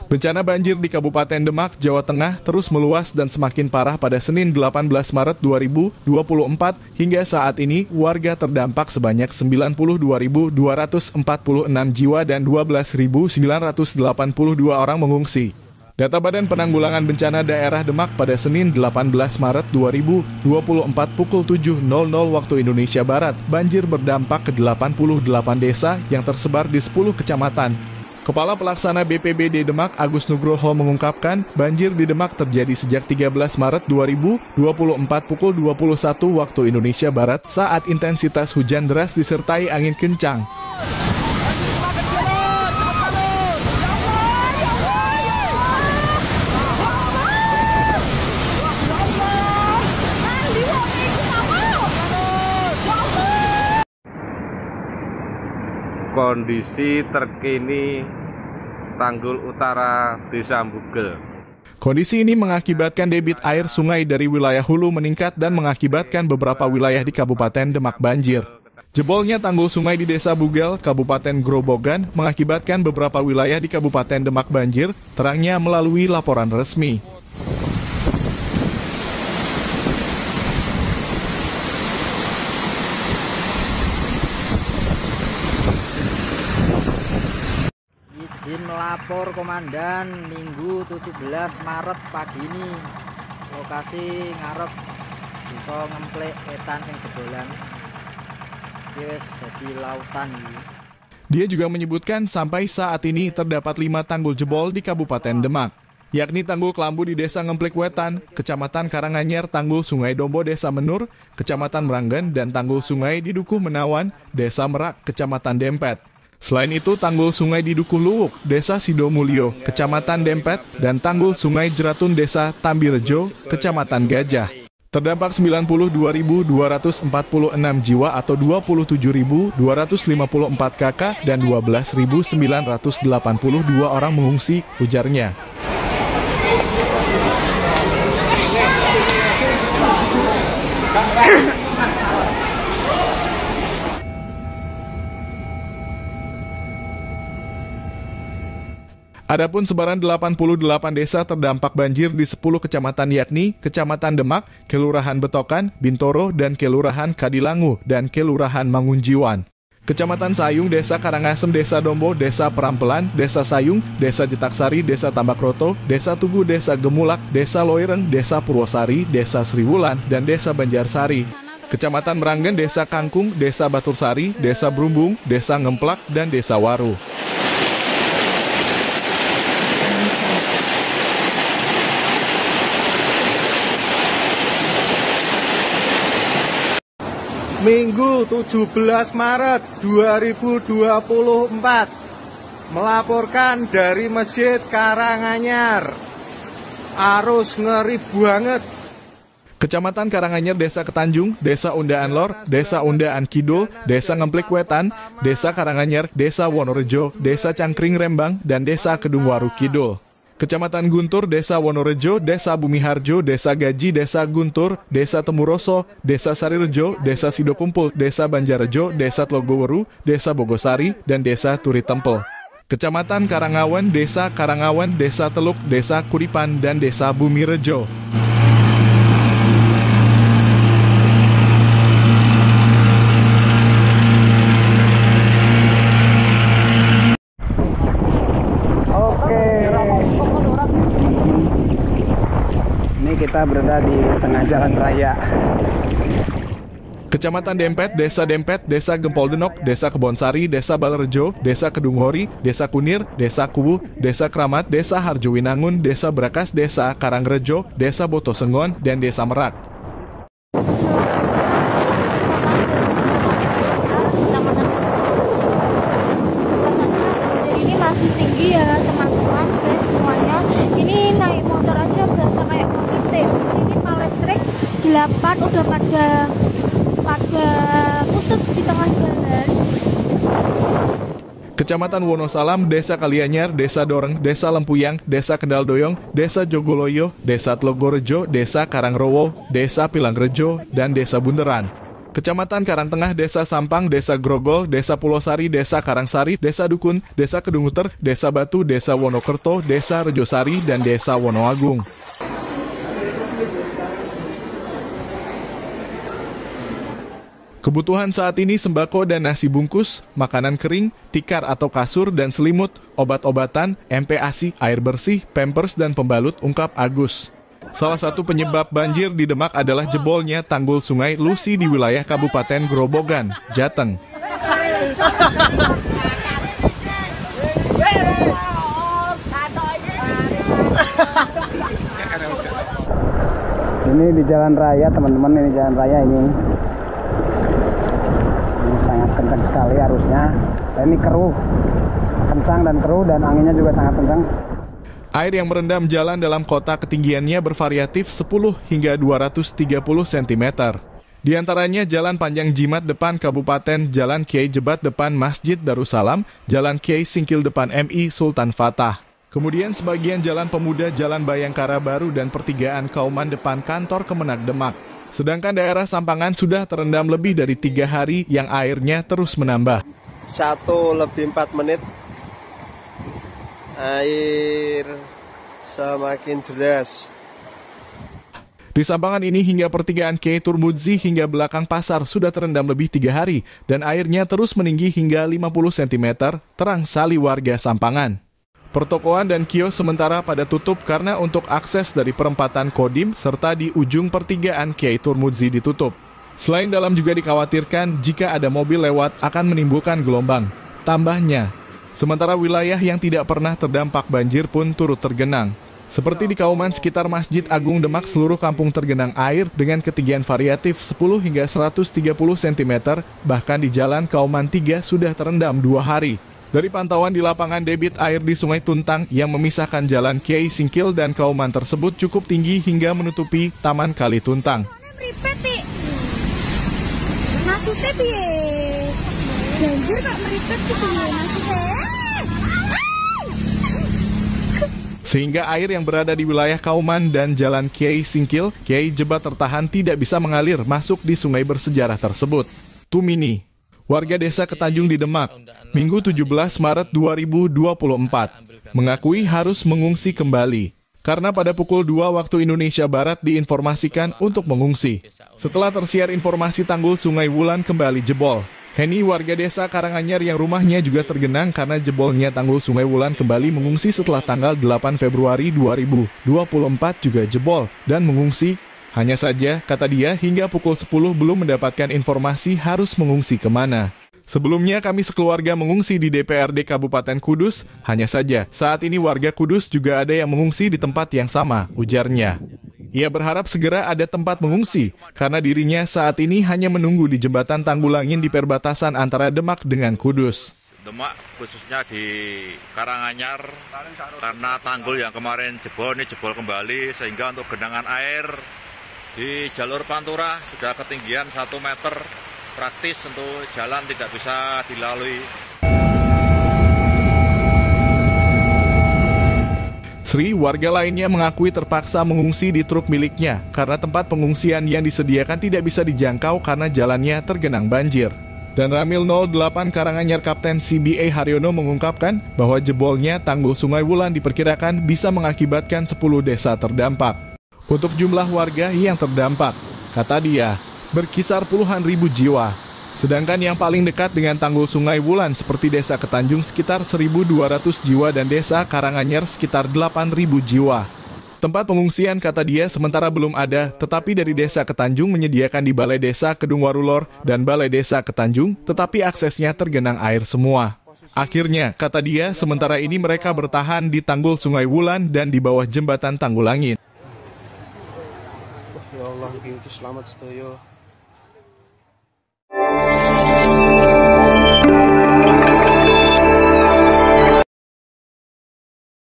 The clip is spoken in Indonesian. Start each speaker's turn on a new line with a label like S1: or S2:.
S1: Bencana banjir di Kabupaten Demak, Jawa Tengah terus meluas dan semakin parah pada Senin 18 Maret 2024. Hingga saat ini, warga terdampak sebanyak 92.246 jiwa dan 12.982 orang mengungsi. Data Badan Penanggulangan Bencana Daerah Demak pada Senin 18 Maret 2024 pukul 7.00 waktu Indonesia Barat, banjir berdampak ke 88 desa yang tersebar di 10 kecamatan. Kepala Pelaksana BPBD Demak Agus Nugroho mengungkapkan, banjir di Demak terjadi sejak 13 Maret 2024 pukul 21 waktu Indonesia Barat saat intensitas hujan deras disertai angin kencang.
S2: Kondisi terkini Tanggul Utara Desa Mbugel.
S1: Kondisi ini mengakibatkan debit air sungai dari wilayah hulu meningkat dan mengakibatkan beberapa wilayah di Kabupaten Demak banjir. Jebolnya tanggul sungai di Desa Bugel, Kabupaten Grobogan, mengakibatkan beberapa wilayah di Kabupaten Demak banjir, terangnya melalui laporan resmi.
S3: Izin melapor Komandan Minggu 17 Maret pagi ini. Lokasi ngarep Desa Ngemplek Wetan sing jebolan. Iki wis dadi lautan iki.
S1: Dia juga menyebutkan sampai saat ini terdapat 5 tanggul jebol di Kabupaten Demak, yakni Tanggul Kelambu di Desa Ngemplek Wetan, Kecamatan Karanganyar, Tanggul Sungai Dombo Desa Menur, Kecamatan Meranggen, dan Tanggul Sungai di Dukuh Menawan, Desa Merak, Kecamatan Dempet. Selain itu, tanggul sungai di Dukuh Luwuk, Desa Sidomulyo, Kecamatan Dempet, dan tanggul sungai Jeratun Desa Tambirejo, Kecamatan Gajah. Terdampak 92.246 jiwa atau 27.254 kakak dan 12.982 orang mengungsi, ujarnya. Adapun sebaran 88 desa terdampak banjir di 10 kecamatan yakni Kecamatan Demak, Kelurahan Betokan, Bintoro, dan Kelurahan Kadilangu, dan Kelurahan Mangunjiwan. Kecamatan Sayung, Desa Karangasem, Desa Dombo, Desa Perampelan, Desa Sayung, Desa Jetaksari, Desa Tambakroto, Desa Tugu, Desa Gemulak, Desa Loireng, Desa Purwosari, Desa Sriwulan, dan Desa Banjarsari. Kecamatan Meranggen, Desa Kangkung, Desa Batursari, Desa Brumbung, Desa Ngemplak, dan Desa Waru.
S4: Minggu 17 Maret 2024 melaporkan dari Masjid Karanganyar. Arus ngeri banget.
S1: Kecamatan Karanganyar, Desa Ketanjung, Desa Undaan Lor, Desa Undaan Kidul, Desa Ngemplek Wetan, Desa Karanganyar, Desa Wonorejo, Desa Cangkring Rembang, dan Desa Kedungwaru Kidul. Kecamatan Guntur, Desa Wonorejo, Desa Bumiharjo, Desa Gaji, Desa Guntur, Desa Temuroso, Desa Sarirejo, Desa Sidokumpul, Desa Banjarejo, Desa Tlogoweru, Desa Bogosari, dan Desa Turi Tempel. Kecamatan Karangawan, Desa Karangawan, Desa Teluk, Desa Kuripan, dan Desa Bumirejo.
S5: Kita berada di tengah jalan raya.
S1: Kecamatan Dempet, Desa Gempol Denok, Desa Kebonsari, Desa Balerejo, Desa Kedunghori, Desa Kunir, Desa Kubu, Desa Kramat, Desa Harjowinangun, Desa Brakas, Desa Karangrejo, Desa Botosengon, dan Desa Merak.
S6: Ini masih tinggi ya teman-teman, guys, semuanya. Ini naik motor aja berasa kayak mau nyetir. Di sini mal listrik 8 udah pada putus di tengah jalan.
S1: Kecamatan Wonosalam, Desa Kalianyar, Desa Doreng, Desa Lempuyang, Desa Kendal Doyong, Desa Jogoloyo, Desa Tlogorejo, Desa Karangrowo, Desa Pilangrejo, dan Desa Bunderan. Kecamatan Karangtengah, Desa Sampang, Desa Grogol, Desa Pulosari, Desa Karangsari, Desa Dukun, Desa Kedunguter, Desa Batu, Desa Wonokerto, Desa Rejosari, dan Desa Wonoagung. Kebutuhan saat ini sembako dan nasi bungkus, makanan kering, tikar atau kasur dan selimut, obat-obatan, MPASI, air bersih, pampers, dan pembalut, ungkap Agus. Salah satu penyebab banjir di Demak adalah jebolnya tanggul Sungai Lusi di wilayah Kabupaten Grobogan, Jateng.
S5: Ini di jalan raya, teman-teman, ini jalan raya ini sangat kencang sekali arusnya. Dan ini keruh, kencang dan keruh, dan anginnya juga sangat kencang.
S1: Air yang merendam jalan dalam kota ketinggiannya bervariatif 10 hingga 230 cm. Di antaranya Jalan Panjang Jimat depan Kabupaten, Jalan Kiai Jebat depan Masjid Darussalam, Jalan Kiai Singkil depan MI Sultan Fatah. Kemudian sebagian Jalan Pemuda, Jalan Bayangkara Baru, dan pertigaan Kauman depan kantor Kemenag Demak. Sedangkan daerah Sampangan sudah terendam lebih dari 3 hari yang airnya terus menambah.
S4: 1:04 air semakin deras.
S1: Di Sampangan ini hingga pertigaan Kiai Turmudzi hingga belakang pasar sudah terendam lebih 3 hari dan airnya terus meninggi hingga 50 cm, terang sali warga Sampangan. Pertokoan dan kios sementara pada tutup karena untuk akses dari perempatan Kodim serta di ujung pertigaan Kiai Turmudzi ditutup. Selain dalam juga dikhawatirkan jika ada mobil lewat akan menimbulkan gelombang. Tambahnya, sementara wilayah yang tidak pernah terdampak banjir pun turut tergenang. Seperti di Kauman sekitar Masjid Agung Demak, seluruh kampung tergenang air dengan ketinggian variatif 10 hingga 130 cm, bahkan di Jalan Kauman 3 sudah terendam 2 hari. Dari pantauan di lapangan, debit air di Sungai Tuntang yang memisahkan Jalan Kiai Singkil dan Kauman tersebut cukup tinggi hingga menutupi Taman Kali Tuntang.
S6: Maksudnya piye? Banjir kok meripet gitu ya maksudnya.
S1: Sehingga air yang berada di wilayah Kauman dan Jalan Kiai Singkil, Kiai Jebat tertahan tidak bisa mengalir masuk di sungai bersejarah tersebut. Tumini, warga desa Ketanjung di Demak, Minggu 17 Maret 2024, mengakui harus mengungsi kembali. Karena pada pukul 2 waktu Indonesia Barat diinformasikan untuk mengungsi. Setelah tersiar informasi tanggul Sungai Wulan kembali jebol. Heni, warga desa Karanganyar yang rumahnya juga tergenang karena jebolnya tanggul Sungai Wulan kembali mengungsi setelah tanggal 8 Februari 2024 juga jebol dan mengungsi. Hanya saja, kata dia, hingga pukul 10 belum mendapatkan informasi harus mengungsi kemana. Sebelumnya kami sekeluarga mengungsi di DPRD Kabupaten Kudus, hanya saja saat ini warga Kudus juga ada yang mengungsi di tempat yang sama, ujarnya. Ia berharap segera ada tempat mengungsi, karena dirinya saat ini hanya menunggu di jembatan Tanggulangin di perbatasan antara Demak dengan Kudus.
S7: Demak khususnya di Karanganyar, karena tanggul yang kemarin jebol, ini jebol kembali, sehingga untuk genangan air di jalur Pantura sudah ketinggian 1 meter, praktis untuk jalan tidak bisa dilalui.
S1: Sri, warga lainnya mengakui terpaksa mengungsi di truk miliknya karena tempat pengungsian yang disediakan tidak bisa dijangkau karena jalannya tergenang banjir. Dan Ramil 08 Karanganyar Kapten CBA Haryono mengungkapkan bahwa jebolnya tanggul Sungai Wulan diperkirakan bisa mengakibatkan 10 desa terdampak. Untuk jumlah warga yang terdampak, kata dia, berkisar puluhan ribu jiwa. Sedangkan yang paling dekat dengan tanggul Sungai Wulan seperti Desa Ketanjung sekitar 1.200 jiwa dan Desa Karanganyar sekitar 8.000 jiwa. Tempat pengungsian, kata dia, sementara belum ada, tetapi dari Desa Ketanjung menyediakan di Balai Desa Kedung Warulor dan Balai Desa Ketanjung, tetapi aksesnya tergenang air semua. Akhirnya, kata dia, sementara ini mereka bertahan di tanggul Sungai Wulan dan di bawah jembatan Tanggulangin.
S4: Ya Allah, selamat sedoyo.